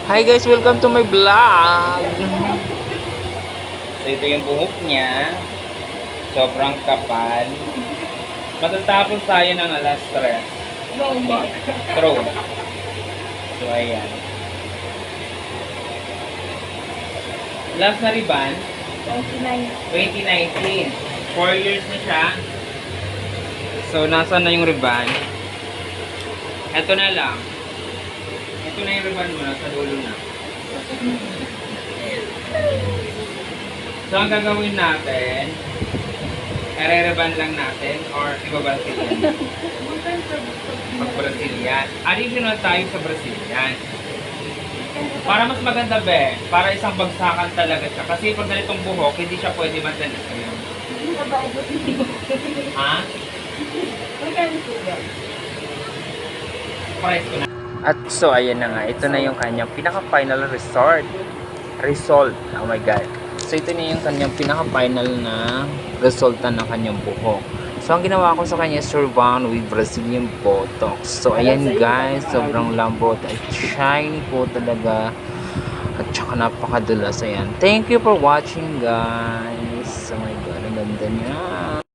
Hi guys, welcome to my vlog. So ito yung buhok niya. Sobrang kapal. Matatapos tayo ng alas 3. True. So ayan. Last na riban, 2019. 4 years na siya. So nasa na yung riban? Ito na lang. Ito na yung riban mo, nasa dulo na. So ang gagawin natin, ere-reban lang natin or iba-Brazilian. Mag-Brazilian. Additional tayo sa Brazilian. Para mas maganda be, para isang bagsakan talaga siya. Kasi pag ganitong buhok, hindi siya pwede madalas ngayon. Ha? Price ko na. At so ayan na nga, ito na yung kanyang pinaka-final result. Oh my god. So ito na yung kanyang pinaka-final na resulta ng kanyang buhok. So ang ginawa ko sa kanya is Surban with Brazilian Botox. So ayan guys, sobrang lambot at shiny po talaga. At saka napakadulas. Ayan. Thank you for watching guys. Oh my god, ang ganda niya.